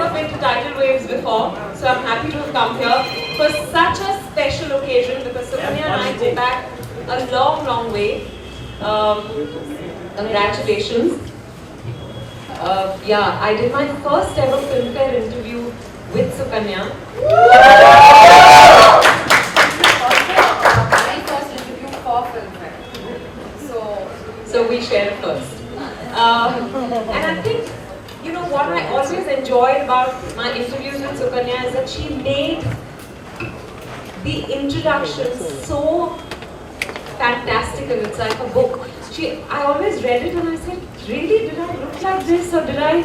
never been to Tidal Waves before, so I'm happy to have come here for such a special occasion because Sukanya and I go back a long, long way. Congratulations. Yeah, I did my first ever Filmfare interview with Sukanya. My first interview for Filmfare. So we share it first. And I think, you know, what I always enjoyed about my interviews with Sukanya is that she made the introduction so fantastical. It's like a book. I always read it and I said, really, did I look like this or did I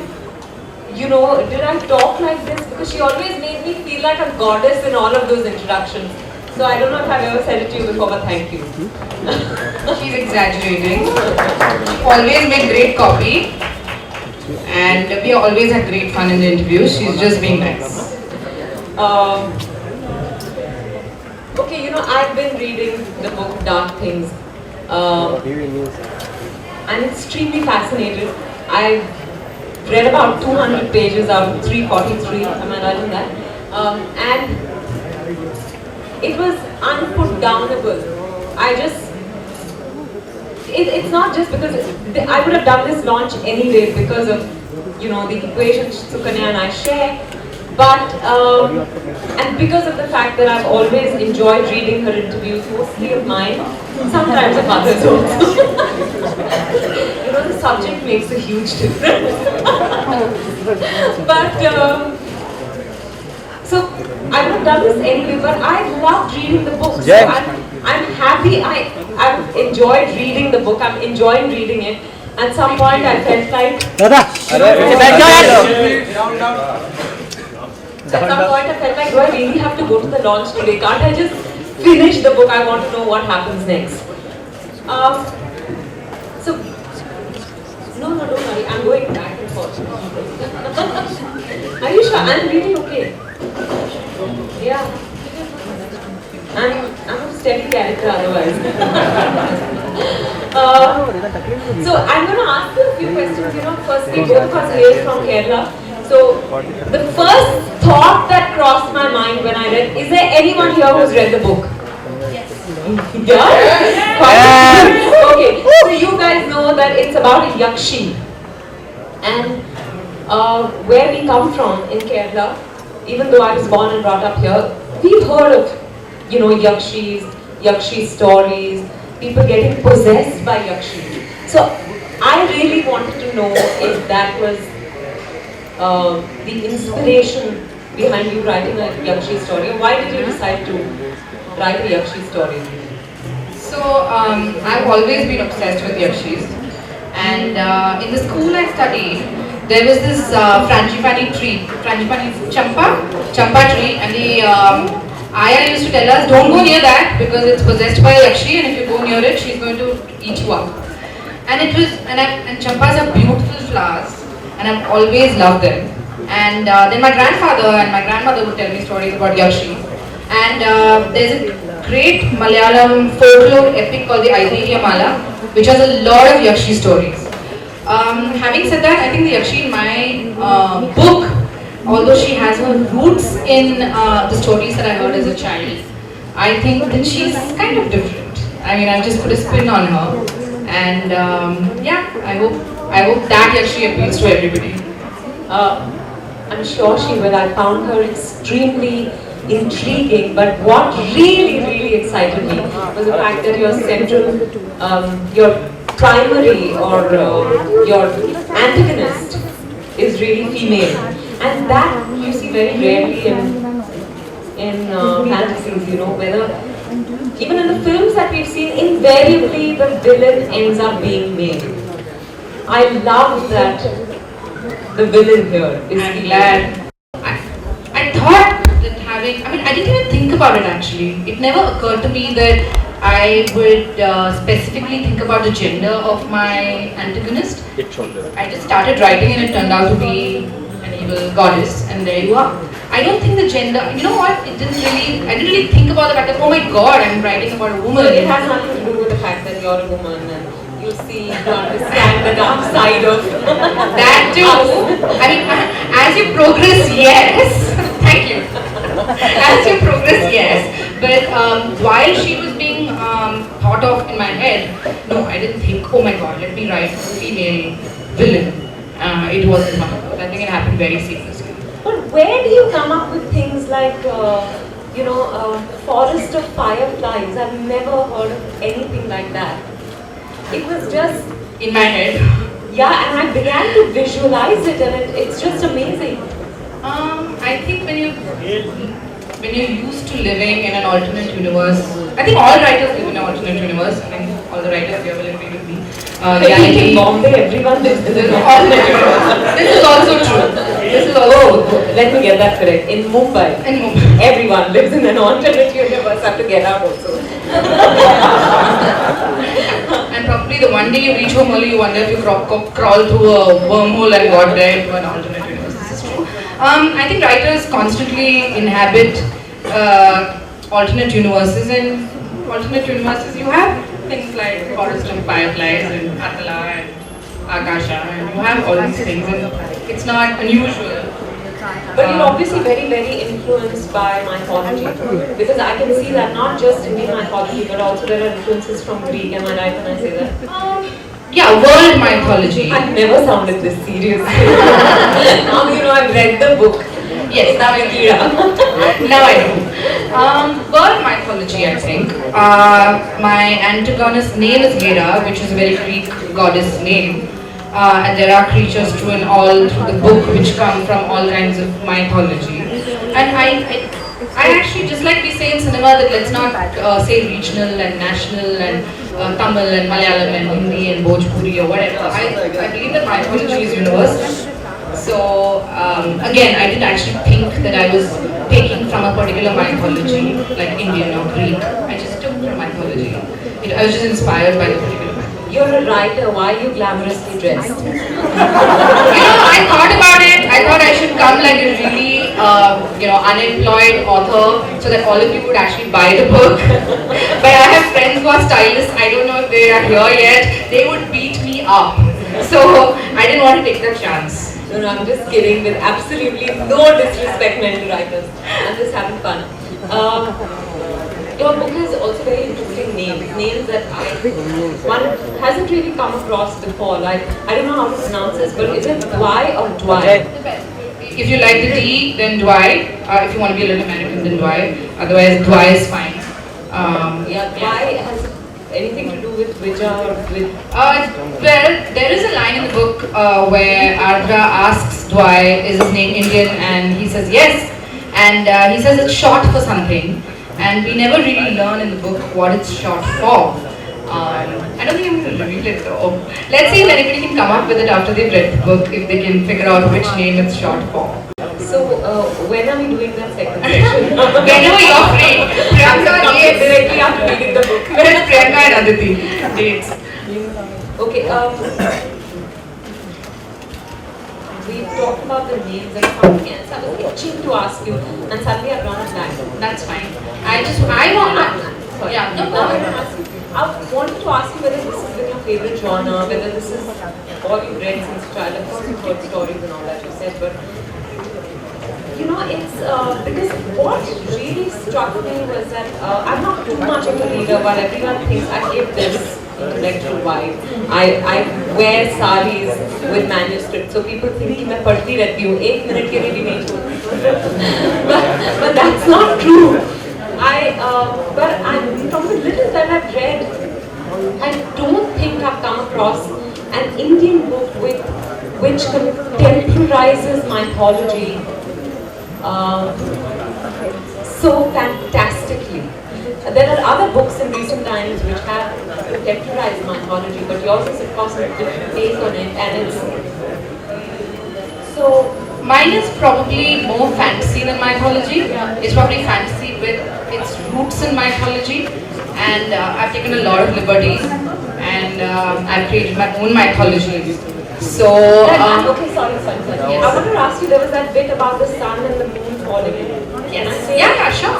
talk like this? Because she always made me feel like a goddess in all of those introductions. So I don't know if I've ever said it to you before, but thank you. She's exaggerating. She always made great copy. And we always had great fun in the interviews. She's just being nice. Okay, you know, I've been reading the book Dark Things. I'm extremely fascinated. I've read about 200 pages out of 343. Am I right in that? And it was unputdownable. It's not just because I would have done this launch anyway because of, you know, the equation Sukanya and I share, but and because of the fact that I've always enjoyed reading her interviews, mostly of mine, sometimes of others also. You know, the subject makes a huge difference. But so I would have done this anyway, but I loved reading the book. So I'm happy. I've enjoyed reading the book. I'm enjoying reading it. At some point, I felt like. Do I really have to go to the launch today? Can't I just finish the book? I want to know what happens next. So, no, don't worry. I'm going back and forth. Are you sure? I'm really okay. Yeah. I'm a steady character otherwise. So I'm going to ask you a few questions. You know, firstly, both of us hail from Kerala. So the first thought that crossed my mind when I read, is there anyone here who's read the book? Yes. Yeah? Okay, so you guys know that it's about a Yakshi. And where we come from in Kerala, even though I was born and brought up here, we've heard of, you know, Yakshi stories, people getting possessed by Yakshi. So I really wanted to know if that was the inspiration behind you writing a Yakshi story. Why did you decide to write a Yakshi story? So I've always been obsessed with Yakshis. And in the school I studied, there was this frangipani champa tree, and the Ayah used to tell us, don't go near that because it's possessed by a Yakshi, and if you go near it, she's going to eat you up. And and champas are beautiful flowers, and I've always loved them. And then my grandfather and my grandmother would tell me stories about Yakshi. And there's a great Malayalam folklore epic called the Aidhirya Mala, which has a lot of Yakshi stories. Having said that, I think the Yakshi in my book, although she has her roots in the stories that I heard as a child, I think that she's kind of different. I mean, I've just put a spin on her. And yeah, I hope that Yakshi appeals to everybody. I'm sure she will. I found her extremely intriguing, but what really excited me was the fact that your central, your primary or your antagonist is really female, and that you see very rarely in fantasies. You know, whether even in the films that we've seen, invariably the villain ends up being male. I love that the villain here is I'm glad. I thought that having, I didn't even think about it actually. It never occurred to me that I would specifically think about the gender of my antagonist. I just started writing and it turned out to be an evil goddess, and there you are. I don't think the gender, you know what, I didn't really think about the fact that, oh my god, I'm writing about a woman. So it has nothing to do with the fact that you're a woman and you see, you understand the dark side of that too. I mean, As you progress, yes. Thank you. As you progress, yes. But while she was being thought of in my head, no, I didn't think, oh my god, let me write a female villain. It wasn't one of those. I think it happened very seamlessly. But where do you come up with things like, Forest of Fireflies? I've never heard of anything like that. It was just, In my head. yeah, and I began to visualize it, and it's just amazing. I think when you're used to living in an alternate universe, I think all writers live in an alternate universe. I think all the writers here will agree with me. I think in Bombay, everyone lives in There's an an alternate universe. This is also true. This is also Oh, let me get that correct. In Mumbai, in Mumbai. everyone lives in an alternate universe. I have to get out also. And probably the one day you reach home early, you wonder if you crawl through a wormhole and got there to an alternate universe. This is true. I think writers constantly inhabit alternate universes, and alternate universes you have things like Forest and Fireflies and Atala and Akasha, and you have all these things, and it's not unusual. But you're obviously very, very influenced by mythology. Because I can see that not just Indian mythology, but also there are influences from Greek. Am I right when I say that? Yeah, world mythology. I've never sounded this serious. Now I've read the book. Yes, now I do. Now I do. World mythology, I think. My antagonist's name is Hera, which is a very Greek goddess name. And there are creatures through and all through the book which come from all kinds of mythology. And I actually, just like we say in cinema that let's not say regional and national and Tamil and Malayalam and Hindi and Bhojpuri or whatever. I believe that mythology is universal. So again, I didn't actually think that I was taking from a particular mythology like Indian or Greek. I just took from mythology. I was just inspired by the particular mythology. You're a writer. Why are you glamorously dressed? I thought about it. I thought I should come like a really, unemployed author so that all of you would actually buy the book. But I have friends who are stylists. I don't know if they are here yet. They would beat me up. So I didn't want to take that chance. No, I'm just kidding. With absolutely no disrespect meant to writers. I'm just having fun. Your book has also very interesting names that one hasn't really come across before. Like, I don't know how to pronounce this, but is it Dwy or Dwy? If you like the D, then Dwy. If you want to be a little American, then Dwy. Otherwise, Dwy is fine. Dwy has anything to do with Vija or with... Well, there is a line in the book where Ardra asks Dwy, is his name Indian? And he says yes. And he says it's short for something. And we never really learn in the book what it's short for. I don't think I'm going to reveal it though. Let's see if anybody can come up with it after they've read the book, if they can figure out which name it's short for. So, when are we doing that second session? Whenever you're free. Priyanka dates. Directly after reading the book. Where's Priyanka and Aditi? Dates. Okay, we talked about the names and something else I was itching to ask you, and suddenly I've gone blank. That's fine. I wanted to ask you whether this has been your favorite genre, whether this is all you've read since child. Of course, you've heard stories and all that you said, but it's because what really struck me was that I'm not too much of a reader, but everyone thinks I give this intellectual vibe. I wear saris with manuscripts, so people think कि मैं पढ़ती रहती हूँ, 1 minute के लिए भी नहीं छोड़ती. But that's not true. But from the little that I've read, I don't think I've come across an Indian book which contemporizes mythology so fantastically. There are other books in recent times which have contemporized mythology, but yours is of course a different take on it, and it's so. Mine is probably more fantasy than mythology. It's probably fantasy with its roots in mythology, and I've taken a lot of liberties, and I've created my own mythology. So, okay, sorry. Yes. I want to ask you, there was that bit about the sun and the moon falling in. Can I say? Yeah, sure.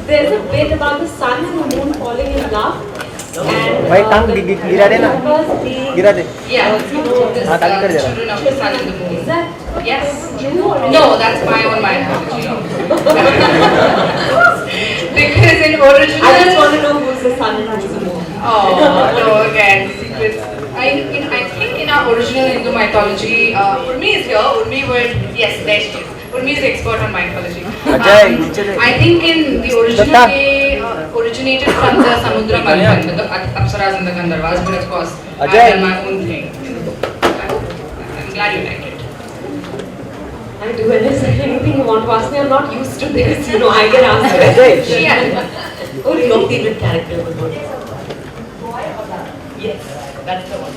There's a bit about the sun and the moon falling in love. And भाई टांग गिरा देना गिरा दे Yeah, this the children of the sun and the moon. Is that Yes. You or No, that's my own mythology. Because in original. I just want to know who's the sun and who's the moon. Oh, no, again, secrets. I think in our original Hindu mythology, Urmi is here. Urmi would, yes, there she is. Urmi is the expert on mythology. I think in the original way, originated from the Samudra Manthan, the Apsaras and the Gandharvas, but of course, I've done my own thing. I'm glad you like it. I do, and is there anything you want to ask me? I'm not used to this, you know, I get asked questions. Yeah. Oh, your favorite character was what? Yes, that's the one.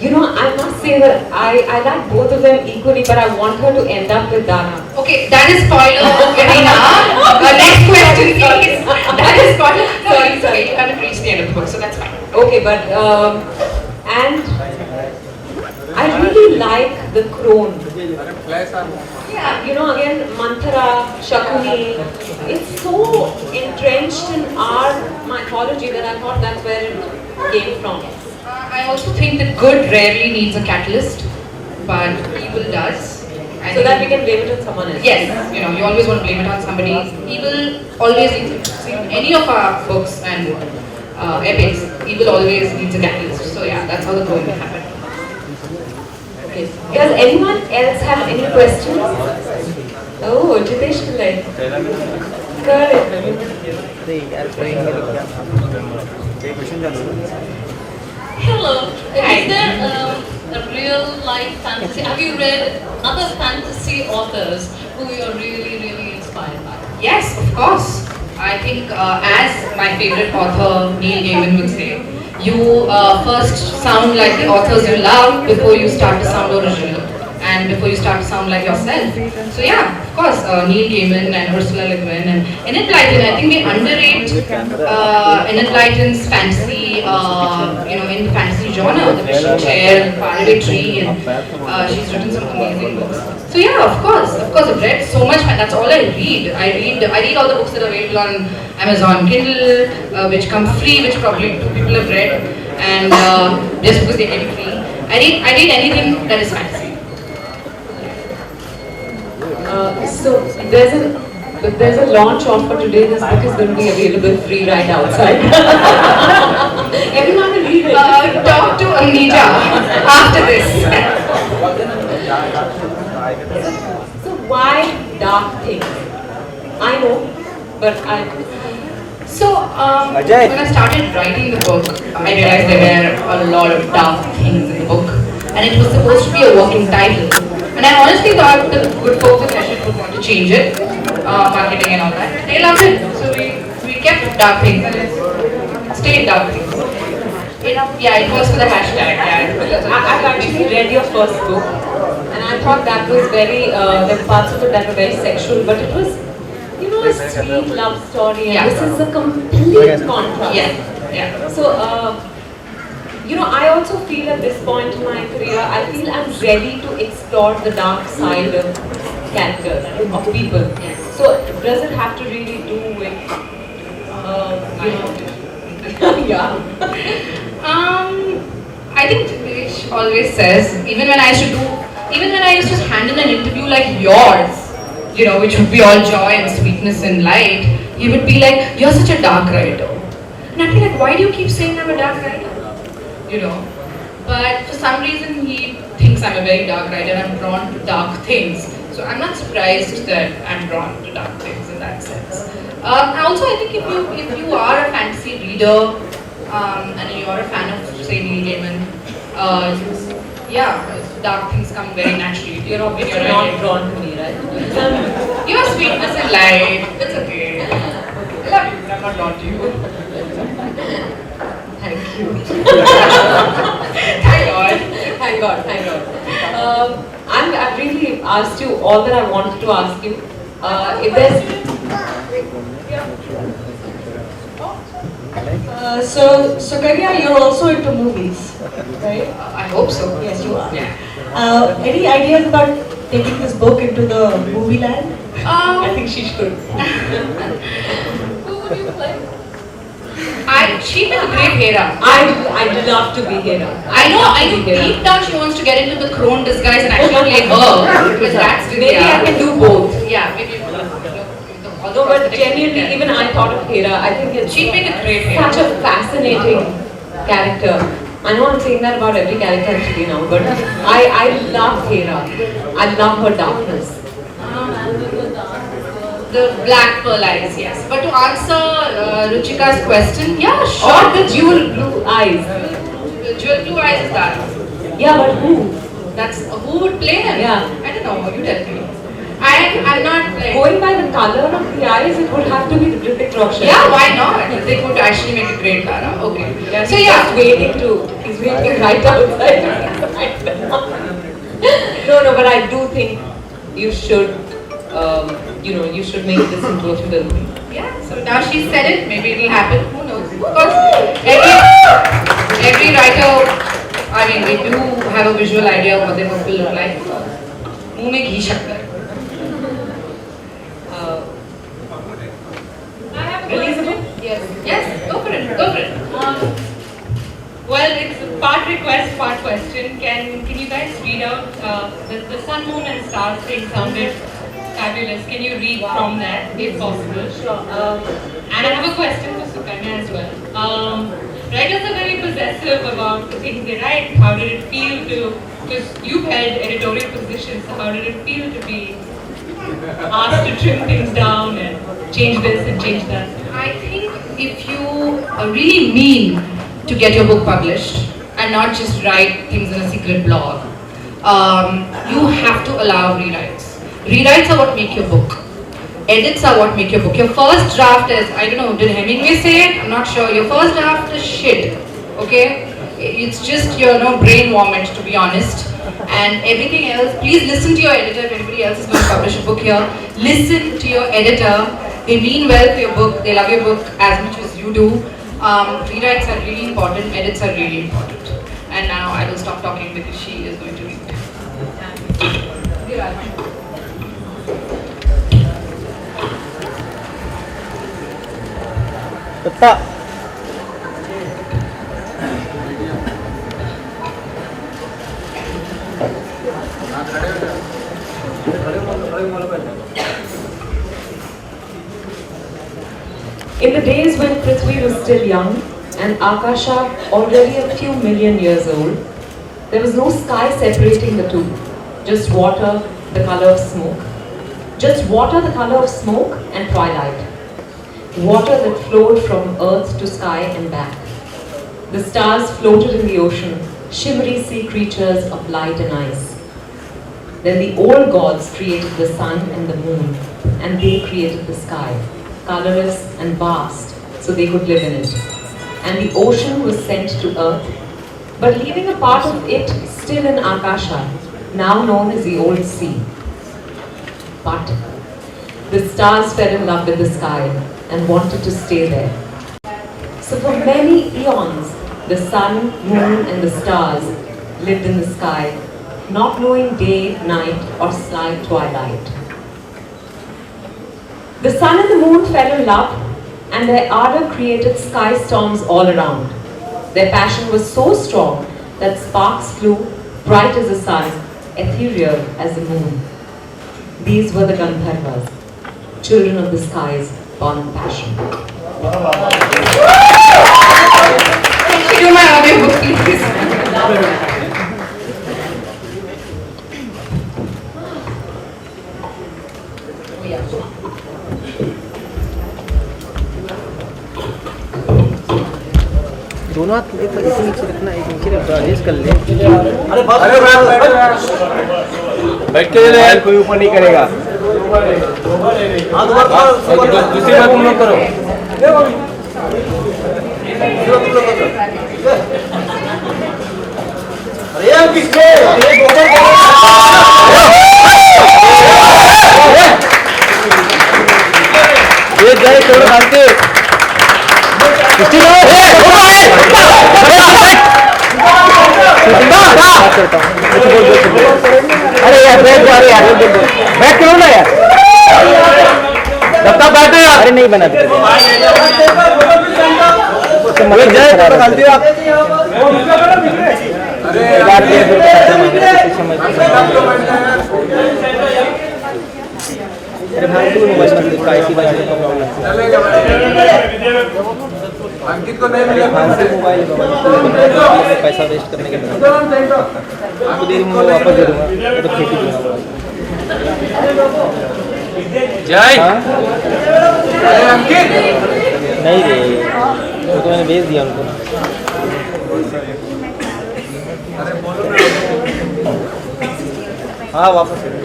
You know, I must say that I like both of them equally, but I want her to end up with Dana. Okay, that is spoiler, Karina. Next question, please. That is spoiler. No, it's okay. You haven't reached the end of the book, so that's fine. Okay, but and I really like the crone. Yeah. You know, again, Manthara, Shakuni, it's so entrenched in our mythology that I thought that's where it came from. I also think that good rarely needs a catalyst, but evil does. So that we can blame it on someone else. Yes, you know, you always want to blame it on somebody. Evil always needs, see, in any of our books and epics, evil always needs a catalyst. So yeah, that's how the going happened. Okay. Does anyone else have any questions? Oh, Jitesh Pillai. Hello. Hi. Is there a real life fantasy? Have you read other fantasy authors who you're really inspired by? Yes, of course. I think as my favorite author Neil Gaiman would say, you first sound like the authors you love before you start to sound original and before you start to sound like yourself. So yeah, of course, Neil Gaiman and Ursula Le Guin and Enid Blyton. I think we underrate Enid Blyton's fantasy, in the fantasy genre, The Wishing Chair, The Faraway Tree, and she's written some amazing books. So yeah, of course, I've read so much. That's all I read. I read all the books that are available on Amazon Kindle, which come free, which probably 2 people have read, and just because they get it free. I read anything that is fantasy. So there's a launch on for today. This book is going to be available free right outside. Everyone will read it. Talk to Amnesia after this. So why dark things? I know, but So, when I started writing the book, I realized there were a lot of dark things in the book, and it was supposed to be a working title. And I honestly thought the good folks at Hachette would want to change it, marketing and all that. They loved it, so we kept dark things, and it stayed dark things. It was for the hashtag. I've actually read your first book, and I thought that was very. There were parts of it that were very sexual, but it was, you know, a sweet love story, and Yeah. this is a complete contrast. Yeah. So, you know, I also feel at this point in my career, I feel I'm ready to explore the dark side of characters, of people. So, does it have to really do with, you know, yeah. I think Dinesh always says, even when I used to hand in an interview like yours, you know, which would be all joy and sweetness and light, he would be like, "You're such a dark writer." And I'd be like, "Why do you keep saying I'm a dark writer?" You know. But for some reason he thinks I'm a very dark writer and I'm drawn to dark things. So I'm not surprised that I'm drawn to dark things in that sense. Also, I think if you are a fantasy reader and you are a fan of, say, Neil Gaiman, dark things come very naturally. You're obviously not drawn to me, right? Your sweetness and light, it's okay. I love you, but I'm not drawn to you. Thank you. Thank God. Thank God. I've really asked you all that I wanted to ask you. If there's So Kavya, you're also into movies, right? I hope so. Yes, you are. Yeah. Any ideas about taking this book into the movie land? I think she should. Who would you play? She was a great Hera. I'd love to be Hera. I know deep down she wants to get into the crone disguise and actually play her. Because that's Maybe I can do both. Yeah, maybe. No, but genuinely, even I thought of Hera. I think it's She'd make a great Hera. such a fascinating character. I know I'm saying that about every character actually now, but I love Hera. I love her darkness. The black pearl eyes, yes. But to answer Ruchika's question, yeah, Or sure. the jewel blue eyes. The jewel blue eyes is that. Yeah, but who? That's who would play him? Yeah. I don't know. You tell me. I'm not like. Going by the color of the eyes, it would have to be the Hrithik Roshan. Yeah, why not? They could actually make a great Lara. Okay. Yeah, So he's yeah. just waiting to. He's waiting right outside. No, but I do think you should. You should make this into a film. Yeah. So now she said it. Maybe it'll happen. Who knows? Because every writer, I mean, they do have a visual idea of what their book will look like. मुंह में घी शक्कर. Elizabeth? Yes. Go for it. Go for it. Well, it's a part request, part question. Can you guys read out the sun, moon, and stars thing sounded fabulous. Can you read from that, if possible? Sure. And I have a question for Sukanya as well. Writers are very possessive about the things they write. How did it feel to, because you've held editorial positions, so how did it feel to be asked to trim things down and change this and change that? I think if you really mean to get your book published and not just write things in a secret blog, you have to allow rewrites. Rewrites are what make your book. Edits are what make your book. Your first draft is, I don't know, did Hemingway say it? I'm not sure. Your first draft is shit. Okay? It's just your brain vomit, to be honest. And everything else, please listen to your editor. If anybody else is going to publish a book here, listen to your editor. They mean well for your book. They love your book as much as you do. Rewrites are really important. Edits are really important. And now I will stop talking because she is going to read. Tetap. In the days when Prithvi was still young and Akasha already a few million years old, there was no sky separating the two, just water the color of smoke. Just water the color of smoke and twilight. Water that flowed from earth to sky and back. The stars floated in the ocean, shimmery sea creatures of light and ice. Then the old gods created the sun and the moon, and they created the sky, colorless and vast, so they could live in it. And the ocean was sent to earth, but leaving a part of it still in Akasha, now known as the old sea. But the stars fell in love with the sky and wanted to stay there. So for many eons, the sun, moon and the stars lived in the sky, not knowing day, night or slight twilight. The sun and the moon fell in love and their ardor created sky storms all around. Their passion was so strong that sparks flew, bright as the sun, ethereal as the moon. These were the Gandharvas, children of the skies, born of passion. Can you do my audiobook, please? दोनों हाथ एक नीचे रखना, एक नीचे रखना, adjust कर ले। अरे बैठ के ले यार, कोई ऊपर नहीं करेगा। हाँ दूसरी बात तुम लोग करो। अरे यार किसके? ये जाए थोड़ा भागते। अरे यार बैठ जा रहे यार, बैठ करो ना यार, तब तक बैठो यार। अरे नहीं बना उससे मतलब जय खराब तो है। गलती आप अरे यार ये फिर खत्म है मेरा कुछ समझ नहीं अरे भाई तू मोबाइल में लिखा इसी वजह का प्रॉब्लम है अंकित को नहीं मिला भाई से मोबाइल पैसा वेस्ट करने के लिए आपको दे दूंगा वापस दे दूंगा मैं तो फेंक ही दूंगा जय हाँ अरे अंकित नहीं रे वो तो मैंने भेज दिया उनको हाँ वापस दे दो।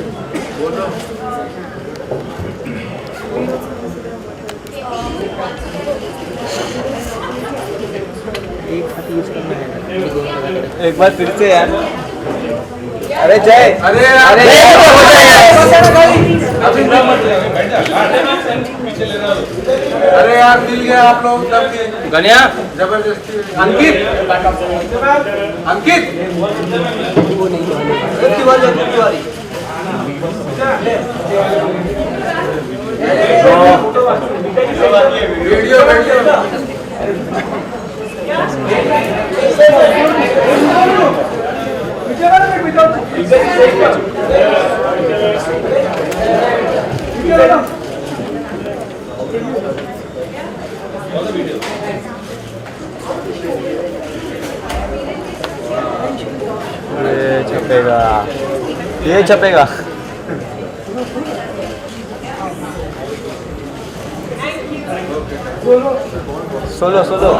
एक हाथ यूज करना है एक बार फिर से यार अरे जय अरे अरे अरे अभी अरे यार मिल गया आप लोग तब गनिया जबरदस्ती अंकित अंकित तिवारी वीडियो वीडियो ये छपेगा ये छपेगा solo solo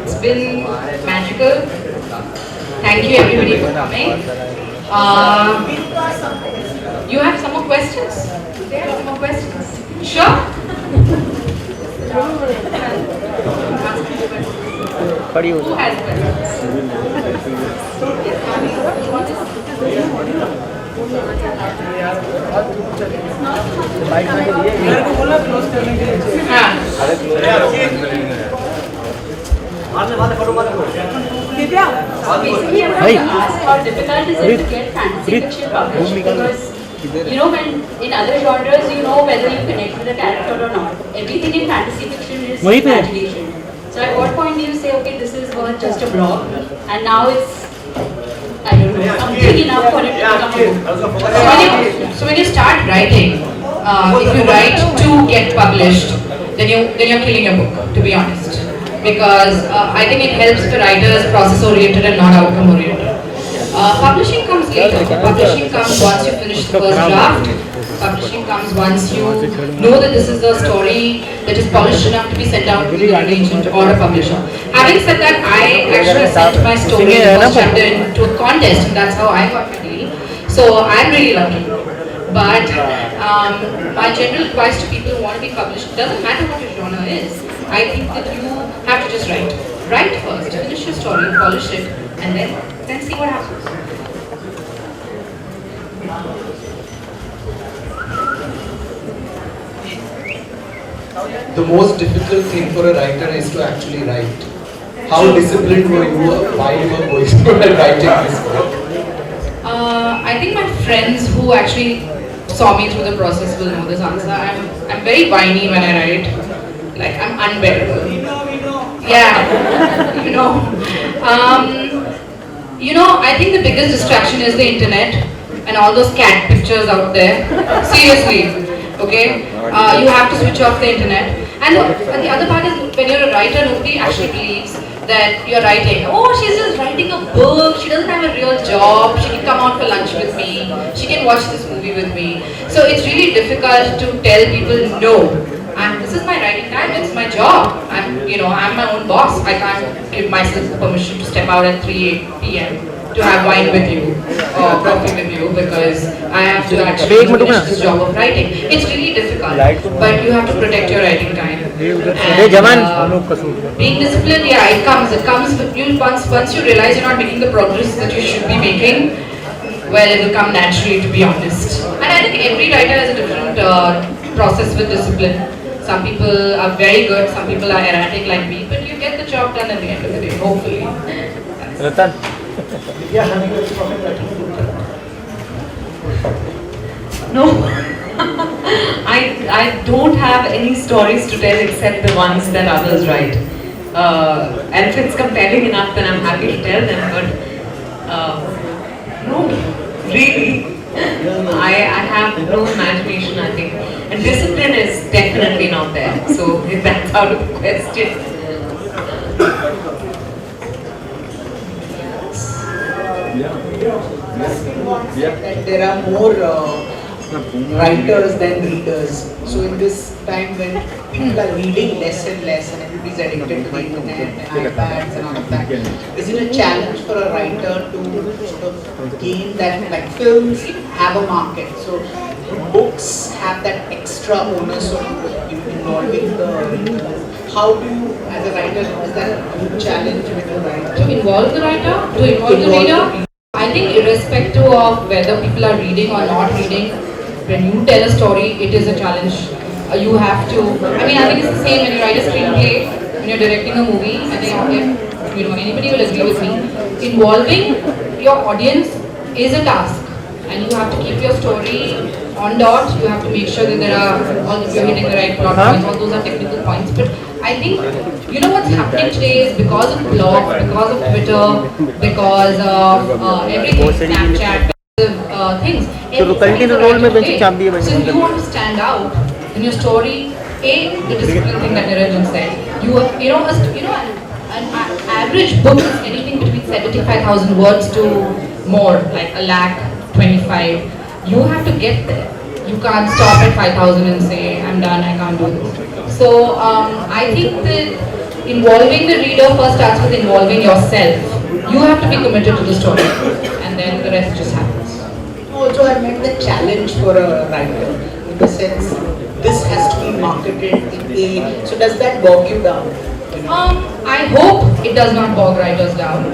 It's been magical. Thank you everybody for coming. You have some more questions? Do you have some more questions? Sure? खड़ी हो Who has questions? हाँ. Basically, I want to ask how difficult is it to get fantasy fiction published? Because, you know, when in other genres, you know whether you connect with the character or not. Everything in fantasy fiction is imagination. So at what point do you say, okay, this is just a blog, and now it's, I don't know, something enough for it to become a book? So when you start writing, if you write to get published, then you're killing your book, to be honest. Because I think it helps the writers process oriented and not outcome oriented. Publishing comes later. Publishing comes once you finish the first draft. Publishing comes once you know that this is a story that is polished enough to be sent out to an agent or a publisher. Having said that, I actually sent my story, the first chapter, into a contest, and that's how I got my deal. So I'm really lucky. But my general advice to people who want to be published, doesn't matter what your genre is. I think that you have to just write. Write first, finish your story, polish it, and then see what happens. The most difficult thing for a writer is to actually write. How disciplined were you while you were going through and writing this book? I think my friends who actually saw me through the process will know this answer. I'm very whiny when I write. Like, I'm unbearable. Yeah, you know. I think the biggest distraction is the internet and all those cat pictures out there. Seriously, okay? You have to switch off the internet. And the other part is, when you're a writer, nobody actually believes that you're writing. Oh, she's just writing a book. She doesn't have a real job. She can come out for lunch with me. She can watch this movie with me. So it's really difficult to tell people no. And this is my writing time, it's my job. I'm my own boss. I can't give myself permission to step out at 3 p.m. to have wine with you or coffee with you because I have to actually finish this job of writing. It's really difficult. but you have to protect your writing time. Hey, Jaman. Being disciplined, yeah, it comes. It comes with you once you realize you're not making the progress that you should be making. Well, it will come naturally, to be honest. And I think every writer has a different process with discipline. Some people are very good, some people are erratic like me, but you get the job done at the end of the day, hopefully. Ratan. No, I don't have any stories to tell except the ones that others write. And if it's compelling enough, then I'm happy to tell them. But no, really, I have no imagination, I think. And discipline is definitely not there. So if that's out of the question. That there are more writers than readers. So in this time when people are reading less and less and everybody's addicted to the internet and iPads and all of that, is it a challenge for a writer to sort of gain that, like films have a market, so books have that extra onus of involving the reader. How do you, as a writer, is that a challenge with a writer? To involve the writer, to involve the reader. I think irrespective of whether people are reading or not reading, when you tell a story, it is a challenge. You have to, I mean, I think it's the same when you write a screenplay, when you're directing a movie, I think if, anybody will agree with me, involving your audience is a task. And you have to keep your story on dot, you have to make sure that you're hitting the right plot points, all those are technical points. But I think, what's happening today is because of blogs, because of Twitter, because of everything, Snapchat, things. So continue role में bench चाप दिए बने. So if you want to stand out in your story, the discipline thing that Niranjan said. An average book is anything between 75,000 words to more, like 1,25,000. You have to get there. You can't stop at 5,000 and say, I'm done, I can't do this. So I think that involving the reader first starts with involving yourself. You have to be committed to the story, and then the rest just happens. Also, I meant the challenge for a writer, in the sense, this has to be marketed in A. So does that bog you down? I hope it does not bog writers down.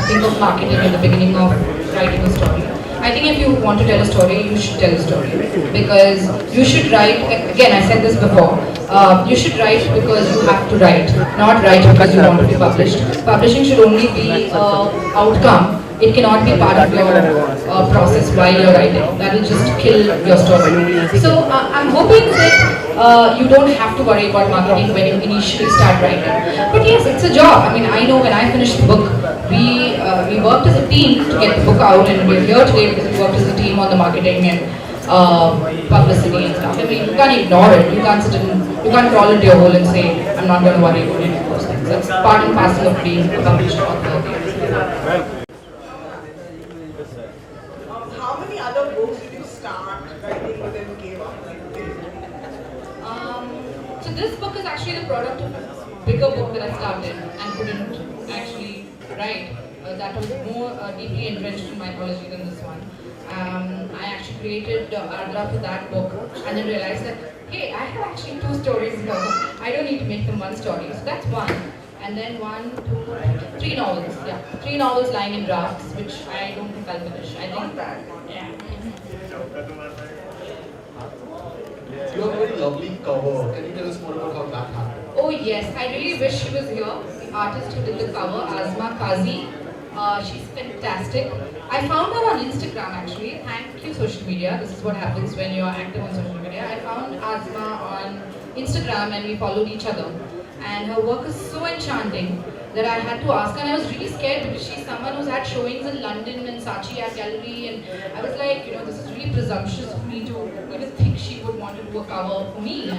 Think of marketing at the beginning of writing a story. I think if you want to tell a story, you should tell a story. Because you should write, again I said this before, you should write because you have to write, not write because you want to be published. Publishing should only be an outcome. It cannot be part of your process while you're writing. That will just kill your story. So I'm hoping that you don't have to worry about marketing when you initially start writing. But yes, it's a job. I mean, I know when I finished the book, we worked as a team to get the book out, and we're here today because we worked as a team on the marketing and publicity and stuff. I mean, you can't ignore it. You can't crawl into your hole and say, I'm not going to worry about any of those things. That's part and parcel of being a published author. How many other books did you start writing and then gave up? So this book is actually the product of a bigger book that I started and couldn't actually write. That was more deeply entrenched in mythology than this one. I actually created Ardra for that book and then realized that, hey, I have actually 2 stories here. I don't need to make them one story. So that's one. And then 3 novels. Yeah, 3 novels lying in drafts, which I don't think I'll finish. I think, yeah. You have a very lovely cover. Can you tell us more about how that happened? Oh yes, I really wish she was here. The artist who did the cover, Azma Kazi. She's fantastic. I found her on Instagram actually. Thank you, social media. This is what happens when you're active on social media. I found Azma on Instagram and we followed each other. And her work is so enchanting that I had to ask her, and I was really scared because she's someone who's had showings in London and Saatchi Art Gallery, and I was like, this is really presumptuous for me to even think she would want to do a cover for me. She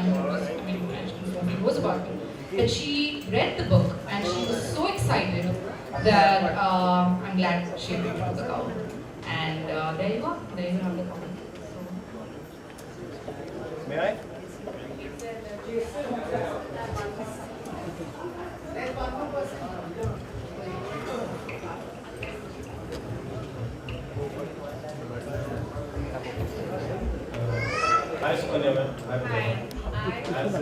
knows about me. But she read the book and she was so excited that I'm glad she agreed to do the cover. And there you go, there you have the cover. May I? Hi Sukanya ma'am. As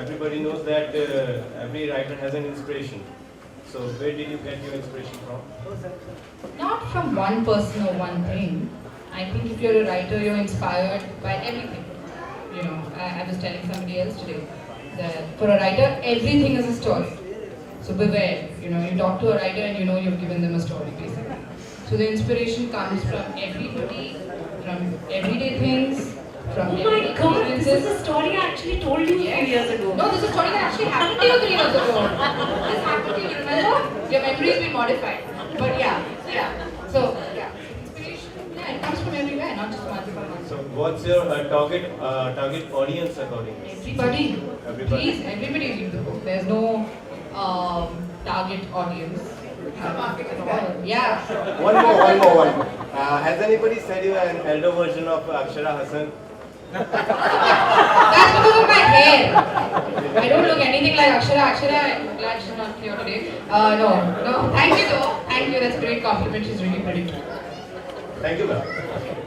everybody knows that every writer has an inspiration. So where did you get your inspiration from? Not from one person or one thing. I think if you're a writer, you're inspired by everything. You know, I was telling somebody else today that for a writer, everything is a story. So beware. You know, you talk to a writer and you know you've given them a story basically. So the inspiration comes from everybody, from everyday things, from Oh everyday my God, this experiences. is a story I actually told you a few years ago. No, this is a story that actually happened to you 3 years ago. This happened to you, remember? Your memory's been modified. But yeah. So, yeah. Inspiration, yeah, it comes from everywhere, not just one from one. So what's your target audience accordingly? Everybody. Everybody. Please, everybody read the book. There's no target audience. Yeah. One more. Has anybody said you are an elder version of Akshara Hassan? That's because of my hair. I don't look anything like Akshara. Akshara, I'm glad she's not here today. No. Thank you though. Thank you. That's a great compliment. She's really pretty. Thank you ma'am.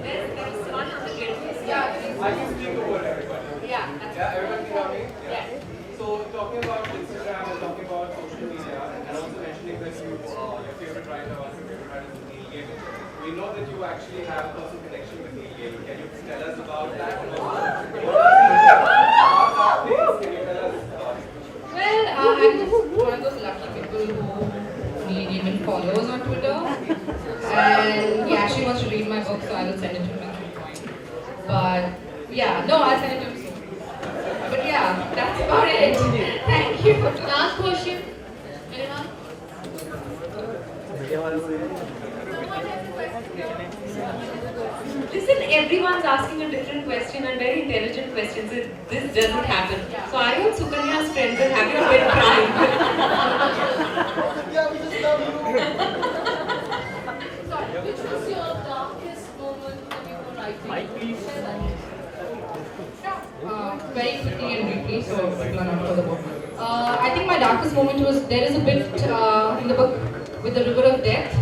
There's one other kid. Yeah. I can speak over everybody. Yeah. Yeah, everyone can hear me? Yeah. So talking about Instagram and talking about social media and also mentioning that you, your favorite writer, one of your favorite writers is Neil Gaiman. We know that you actually have a personal connection with Neil Gaiman. Can you tell us about that? And also, how that plays? Can you tell us about it? Well, I'm just one of those lucky people who Neil Gaiman follows on Twitter. And he actually wants to read my book, so I will send it to him at some point. But yeah, no, I'll send it to him soon. But yeah, that's about it. Thank you. Last question. Anyone? Listen, everyone's asking a different question and very intelligent questions. This doesn't happen. So I want Sukanya's friends and have your bed crying. Yeah, we just love you. Sorry, which was your darkest moment when you were writing? Very quickly and briefly, so people are not for the book. I think my darkest moment was, there is a bit in the book with the river of death,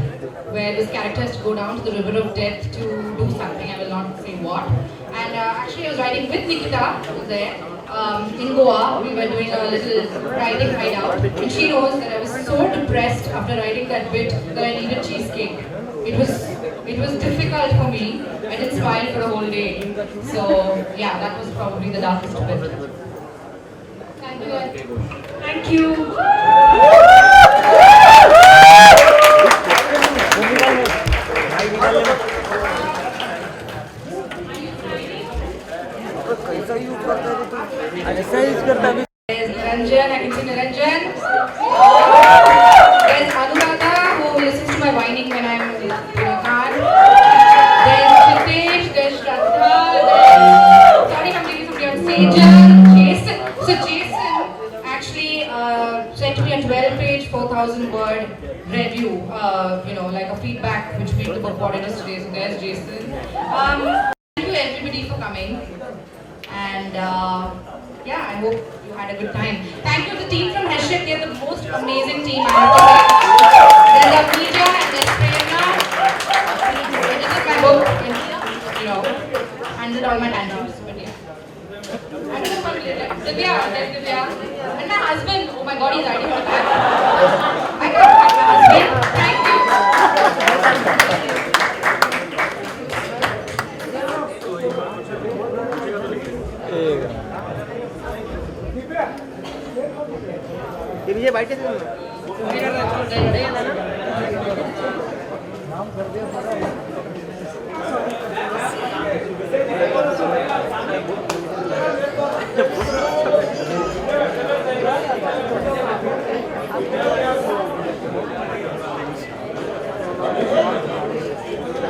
where this character has to go down to the river of death to do something, I will not say what. And actually I was writing with Nikita, who was there, in Goa. We were doing a little writing hideout, and she knows that I was so depressed after writing that bit that I needed cheesecake. It was difficult for me. I didn't smile for a whole day. So yeah, that was probably the darkest bit. Thank you. Thank you. There's Niranjan, I can see Niranjan. There's Anuradha, who listens to my whining when I'm in a car. There's Chitesh, there's Shraddha, there's... Sorry, I'm leaving somebody on stage. Jason. So Jason actually sent me a 12-page, 4,000-word review, like a feedback which made the book what it is today. So there's Jason. Thank you everybody for coming. And yeah, I hope you had a good time. Thank you to the team from Heship. They're the most amazing team I have to say. There's Abhija and there's Prerna. They did my book and, handled all my tantrums. But yeah. I don't know what Divya, there's Divya. And my husband, oh my god, he's riding on the back. I can't find my husband. Thank you. ये मुझे बैठे थे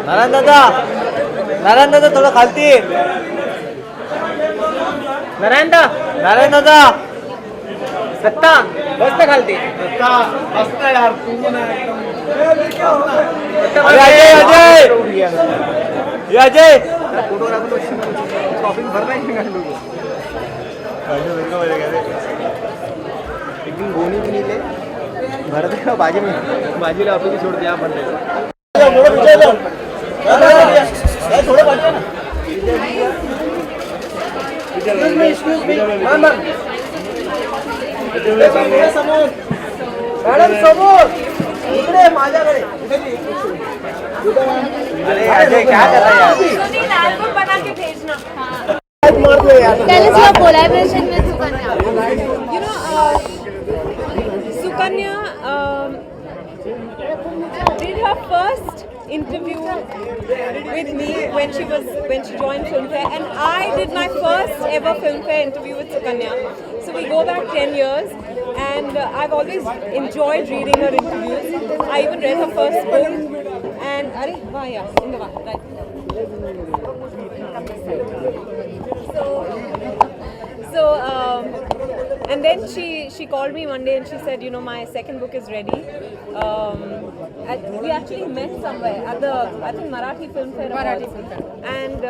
नारायण दादा थोडं खालती नारायण दादा सत्ता बस ना खालती सत्ता बसता यार तू अजय फोटोग्राफर शॉपिंग भरना ही एक दिन गोनी भी नहीं ले भर देगा बाजी ला आपकी छोड़ दिया अपन थोड़ा excuse me. Ma'am. समोर. मॅडम समोर. इकडे माझ्याकडे. अरे अजय क्या कर रहा है यार? सुनील एल्बम बना के भेजना. Tell us your collaboration with Sukanya. You know, Sukanya did her first interview with me when she joined Filmfare, and I did my first ever Filmfare interview with Sukanya. So we go back 10 years, and I've always enjoyed reading her interviews. I even read her first book, and in the right. And then she called me one day and she said, you know, my second book is ready. We actually met somewhere at the, I think, Marathi Film Fair. And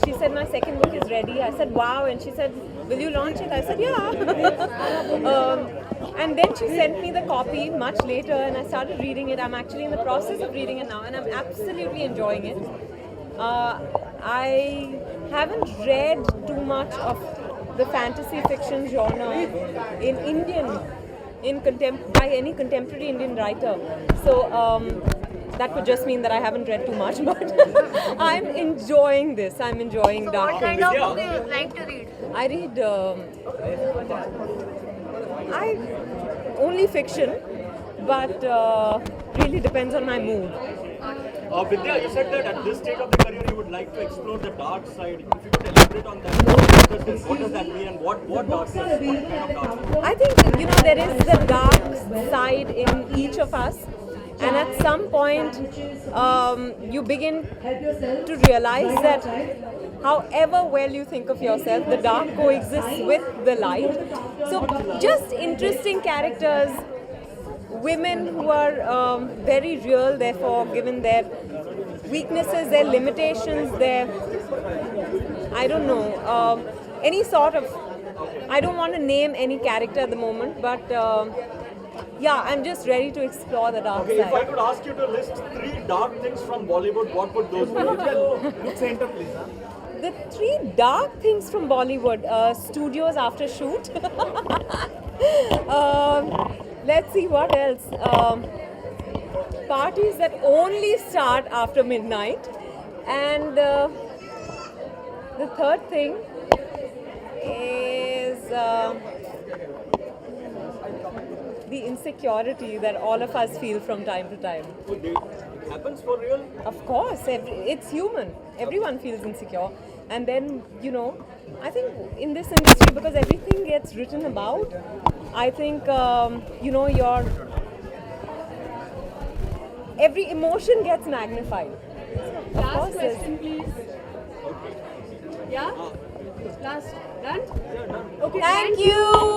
she said, my second book is ready. I said, wow. And she said, will you launch it? I said, yeah. And then she sent me the copy much later and I started reading it. I'm actually in the process of reading it now and I'm absolutely enjoying it. I haven't read too much of the fantasy fiction genre in by any contemporary Indian writer. So that would just mean that I haven't read too much, but I'm enjoying this. I'm enjoying dark What kind of book do you like to read? I read only fiction, but really depends on my mood. Vidya, you said that at this stage of the career you would like to explore the dark side. If you could elaborate on that, what does that mean and what darkness, what kind of darkness? I think, you know, there is the dark side in each of us, and at some point you begin to realize that however well you think of yourself, the dark coexists with the light. So just interesting characters, women who are very real, therefore given their weaknesses, their limitations, their, I don't know, any sort of, I don't want to name any character at the moment, but yeah, I'm just ready to explore the dark Okay, if I side. could ask you to list 3 dark things from Bollywood, what would those be? Look center, please. The 3 dark things from Bollywood, studios after shoot. Let's see what else. Parties that only start after midnight. And the third thing is the insecurity that all of us feel from time to time. It happens for real? Of course, it's human. Everyone feels insecure. And then, you know, I think in this industry, because everything gets written about, I think, you know, every emotion gets magnified. Of Last course, question, please. Yeah? Last. Done? Okay. Thank you.